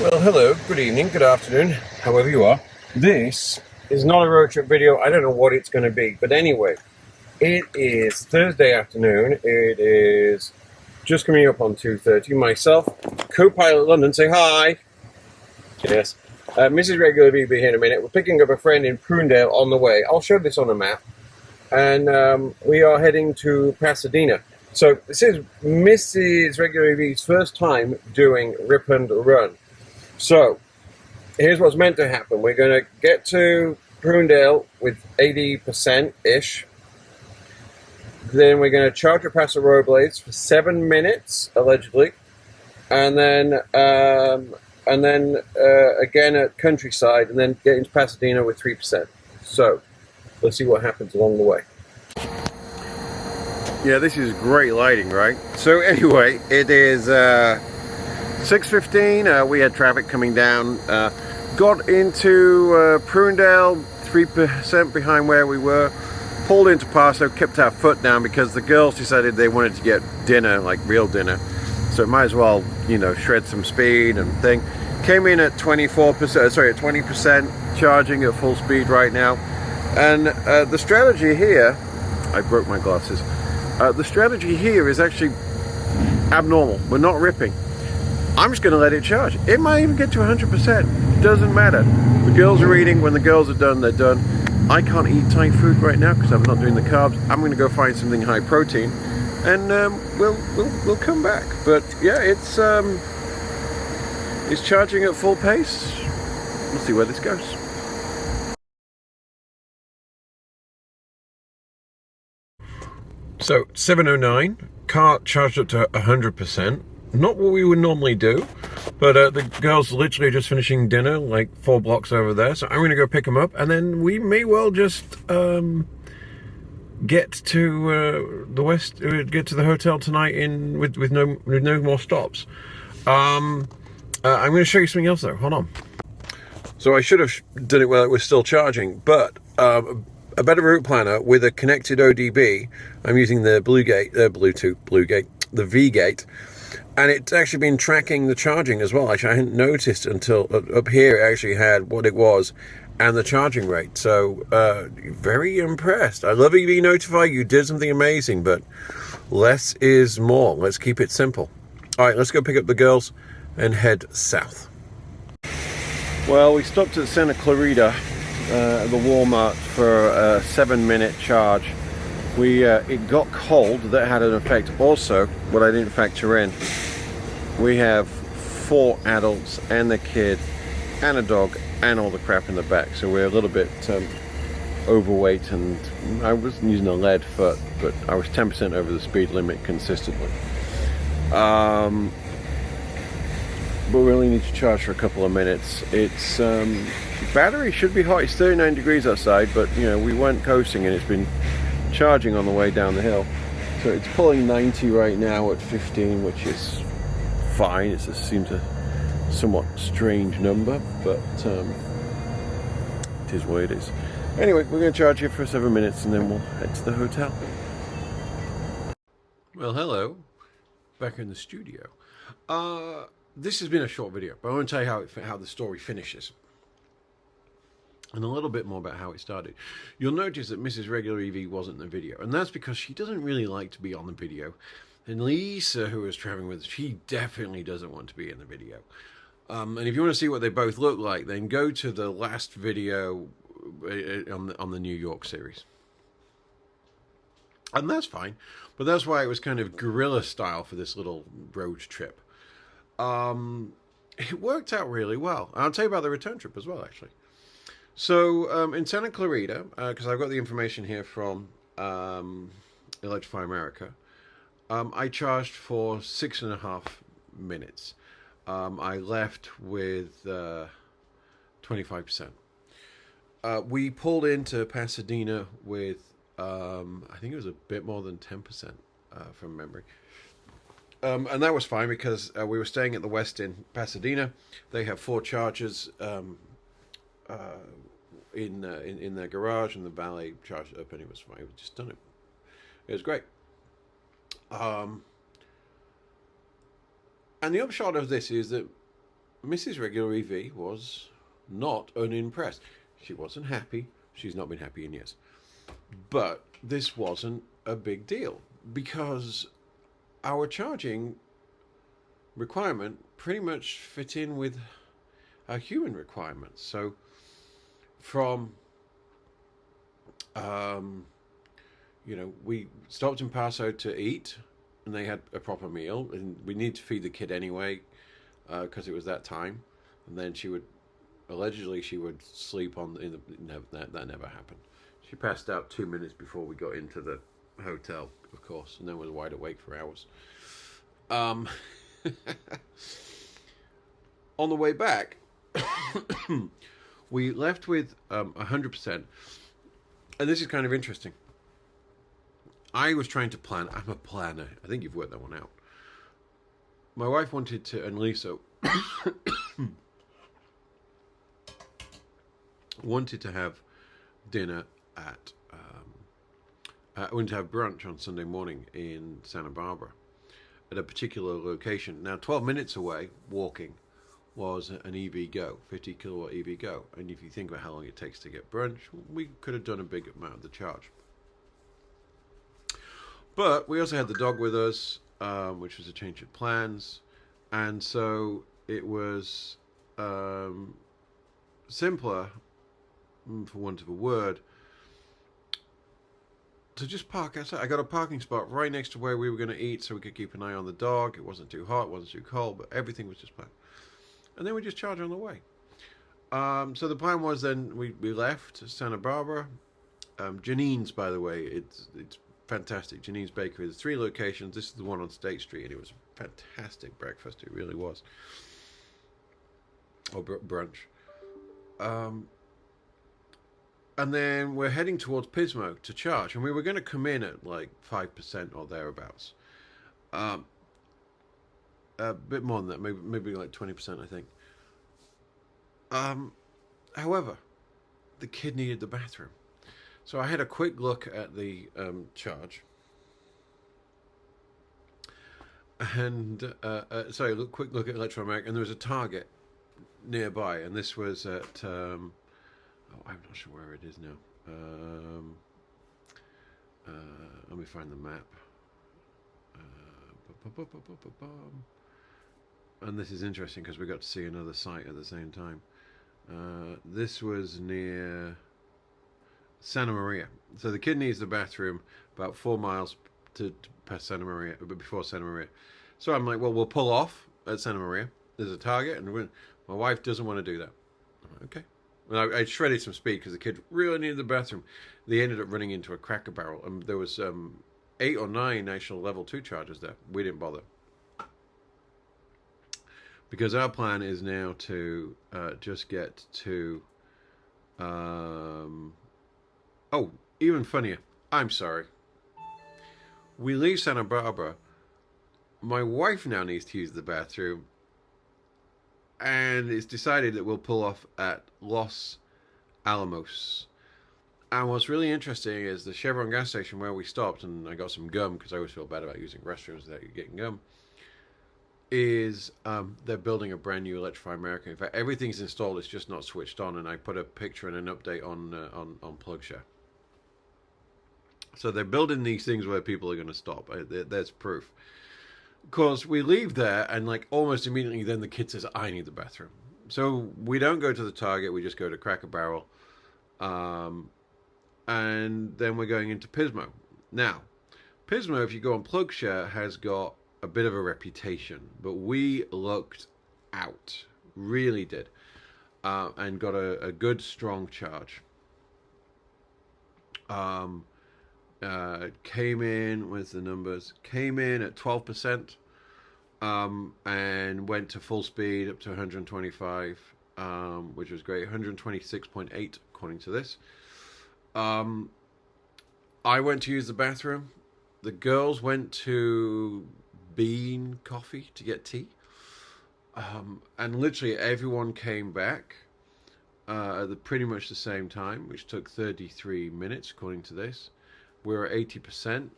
Well, hello, good evening, good afternoon, however you are. This is not a road trip video. I don't know what it's going to be, but anyway, it is Thursday afternoon. It is just coming up on 2:30. Myself, co-pilot London, say hi. Yes. Mrs RegularEV will be here in a minute. We're picking up a friend in Prunedale on the way. I'll show this on a map. And we are heading to Pasadena. So this is Mrs RegularEV's first time doing Rip and Run. So, here's what's meant to happen. We're going to get to Prunedale with 80%-ish. Then we're going to charge at Paso Robles for 7 minutes, allegedly. And then again at Countryside, and then get into Pasadena with 3%. So, let's see what happens along the way. Yeah, this is great lighting, right? So anyway, it is 6:15, we had traffic coming down, got into Prunedale, 3% behind where we were, pulled into Paso, kept our foot down because the girls decided they wanted to get dinner, like real dinner, so might as well, you know, shred some speed and thing. Came in at 20% charging at full speed right now. And the strategy here, I broke my glasses, the strategy here is actually abnormal. We're not ripping. I'm just going to let it charge. It might even get to 100%. Doesn't matter. The girls are eating. When the girls are done, they're done. I can't eat Thai food right now because I'm not doing the carbs. I'm going to go find something high protein, and we'll come back. But yeah, it's charging at full pace. We'll see where this goes. So 7:09, car charged up to 100%. Not what we would normally do, but the girls are literally just finishing dinner, like 4 blocks over there. So I'm going to go pick them up, and then we may well just get to the west, get to the hotel tonight with no more stops. I'm going to show you something else though. Hold on. So I should have done it while it was still charging, but a better route planner with a connected ODB. I'm using the the V-Gate. And it's actually been tracking the charging as well. Actually, I hadn't noticed until up here it actually had what it was and the charging rate. So, very impressed. I love EV Notify. You did something amazing, but less is more. Let's keep it simple. All right, let's go pick up the girls and head south. Well, we stopped at Santa Clarita, the Walmart, for a 7-minute charge. It got cold. That had an effect. Also, what I didn't factor in, we have 4 adults and the kid and a dog and all the crap in the back, so we're a little bit overweight, and I wasn't using a lead foot, but I was 10% over the speed limit consistently. But we only need to charge for a couple of minutes. It's battery should be hot. It's 39 degrees outside, but you know, we went coasting and it's been charging on the way down the hill. So it's pulling 90 right now at 15, which is fine. It just seems a somewhat strange number, but it is what it is. Anyway, we're going to charge here for 7 minutes and then we'll head to the hotel. Well, hello, back in the studio. This has been a short video, but I want to tell you how the story finishes, and a little bit more about how it started. You'll notice that Mrs RegularEV wasn't in the video, and that's because she doesn't really like to be on the video. And Lisa, who was traveling with us, she definitely doesn't want to be in the video. And if you want to see what they both look like, then go to the last video on the New York series. And that's fine, but that's why it was kind of guerrilla style for this little road trip. It worked out really well. I'll tell you about the return trip as well, actually. So in Santa Clarita, because I've got the information here from Electrify America, I charged for 6.5 minutes. I left with 25%. We pulled into Pasadena with, I think it was a bit more than 10% from memory. And that was fine because we were staying at the Westin Pasadena. They have 4 chargers in their garage, and the valet charged it up, and it was fine. We just done it. It was great. And the upshot of this is that Mrs RegularEV was not unimpressed. She wasn't happy. She's not been happy in years. But this wasn't a big deal because our charging requirement pretty much fit in with our human requirements. So from we stopped in Paso to eat, and they had a proper meal, and we need to feed the kid anyway because it was that time. And then allegedly she would sleep that never happened. She passed out 2 minutes before we got into the hotel, of course, and then was wide awake for hours. On the way back, we left with 100%, and this is kind of interesting. I was trying to plan. I'm a planner. I think you've worked that one out. My wife wanted to, and Lisa wanted to have dinner at, wanted to have brunch on Sunday morning in Santa Barbara at a particular location. Now, 12 minutes away, walking, was an EV Go, 50 kilowatt EV Go. And if you think about how long it takes to get brunch, we could have done a big amount of the charge. But we also had the dog with us, which was a change of plans. And so it was simpler, for want of a word, to just park outside. I got a parking spot right next to where we were going to eat so we could keep an eye on the dog. It wasn't too hot, it wasn't too cold, but everything was just fine. And then we just charged on the way. So the plan was then we left Santa Barbara. Janine's, by the way, it's fantastic. Janine's Bakery. There's 3 locations. This is the one on State Street, and it was a fantastic breakfast. It really was. Or brunch. And then we're heading towards Pismo to charge, and we were going to come in at like 5% or thereabouts. A bit more than that, maybe like 20%, I think. However, the kid needed the bathroom. So I had a quick look at the charge. And, quick look at Electromag, and there was a Target nearby, and this was at, I'm not sure where it is now. Let me find the map. And this is interesting because we got to see another site at the same time. This was near Santa Maria. So the kid needs the bathroom about 4 miles to past Santa Maria, but before Santa Maria. So I'm like, well, we'll pull off at Santa Maria. There's a Target, and my wife doesn't want to do that. Okay. And I shredded some speed because the kid really needed the bathroom. They ended up running into a Cracker Barrel, and there was 8 or 9 national level 2 chargers there. We didn't bother. Because our plan is now to just get to... even funnier. I'm sorry. We leave Santa Barbara. My wife now needs to use the bathroom. And it's decided that we'll pull off at Los Alamos. And what's really interesting is the Chevron gas station where we stopped, and I got some gum because I always feel bad about using restrooms without getting gum, is they're building a brand new Electrify America. In fact, everything's installed, it's just not switched on, and I put a picture and an update on PlugShare. So they're building these things where people are going to stop. There's proof. Of course, we leave there, and like almost immediately then the kid says, I need the bathroom. So we don't go to the Target, we just go to Cracker Barrel. And then we're going into Pismo. Now, Pismo, if you go on PlugShare, has got a bit of a reputation, but we looked out, really did, and got a good strong charge. Came in with the numbers, came in at 12%, and went to full speed up to 125, which was great. 126.8 according to this. I went to use the bathroom. The girls went to Bean Coffee to get tea, and literally everyone came back at pretty much the same time, which took 33 minutes according to this. We were at 80%,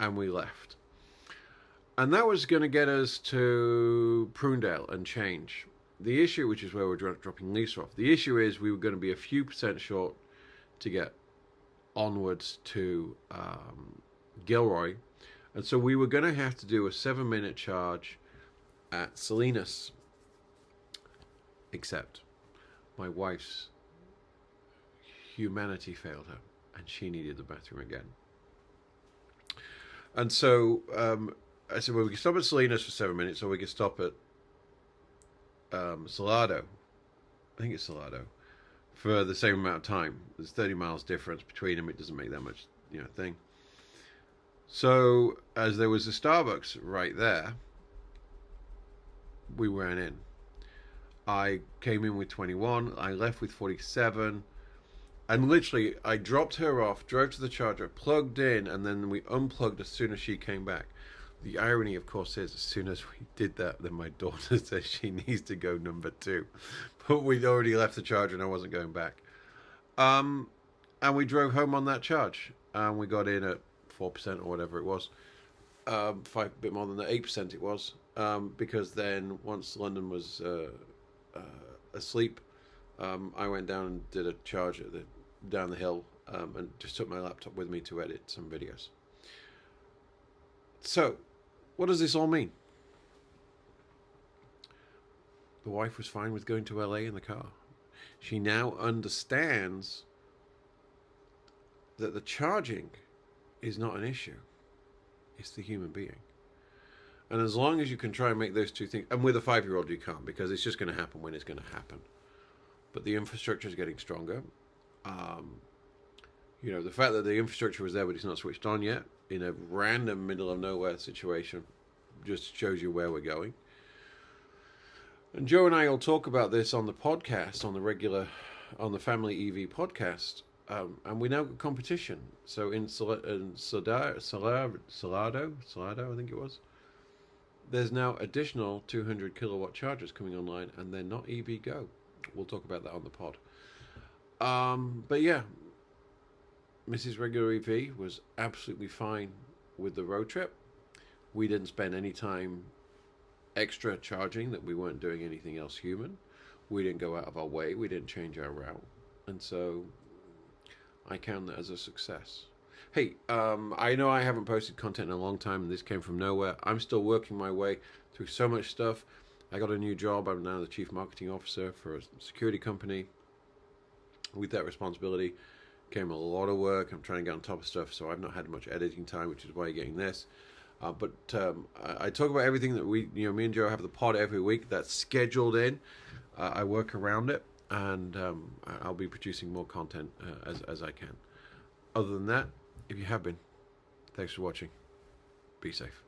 and we left. And that was going to get us to Prunedale and change. the issue, which is where we're dropping Lisa off, the issue is we were going to be a few percent short to get onwards to Gilroy, and so we were going to have to do a 7-minute charge at Salinas, except my wife's humanity failed her and she needed the bathroom again. And so I said, well, we can stop at Salinas for 7 minutes, or we can stop at Salado, I think it's Salado, for the same amount of time. There's 30 miles difference between them. It doesn't make that much, thing. So as there was a Starbucks right there, we ran in. I came in with 21. I left with 47. And literally, I dropped her off, drove to the charger, plugged in, and then we unplugged as soon as she came back. The irony, of course, is as soon as we did that, then my daughter says she needs to go number 2. But we'd already left the charger and I wasn't going back. And we drove home on that charge. And we got in at 4% or whatever it was. A bit more than the 8% it was. Because then once London was asleep, I went down and did a charge down the hill and just took my laptop with me to edit some videos. So, what does this all mean? The wife was fine with going to LA in the car. She now understands that the charging is not an issue. It's the human being. And as long as you can try and make those two things, and with a 5-year-old you can't, because it's just going to happen when it's going to happen. But the infrastructure is getting stronger. The fact that the infrastructure was there but it's not switched on yet in a random middle of nowhere situation just shows you where we're going. And Joe and I will talk about this on the podcast, on the Family EV podcast. And we now got competition. So in Salado, I think it was, there's now additional 200 kilowatt chargers coming online, and they're not EV Go. We'll talk about that on the pod. But yeah, Mrs RegularEV was absolutely fine with the road trip. We didn't spend any time extra charging, that we weren't doing anything else human. We didn't go out of our way. We didn't change our route. And so I count that as a success. Hey, I know I haven't posted content in a long time, and this came from nowhere. I'm still working my way through so much stuff. I got a new job. I'm now the chief marketing officer for a security company. With that responsibility came a lot of work. I'm trying to get on top of stuff, so I've not had much editing time, which is why you're getting this. But I talk about everything that me and Joe have the pod every week. That's scheduled in. I work around it, and I'll be producing more content as I can. Other than that, if you have been, thanks for watching. Be safe.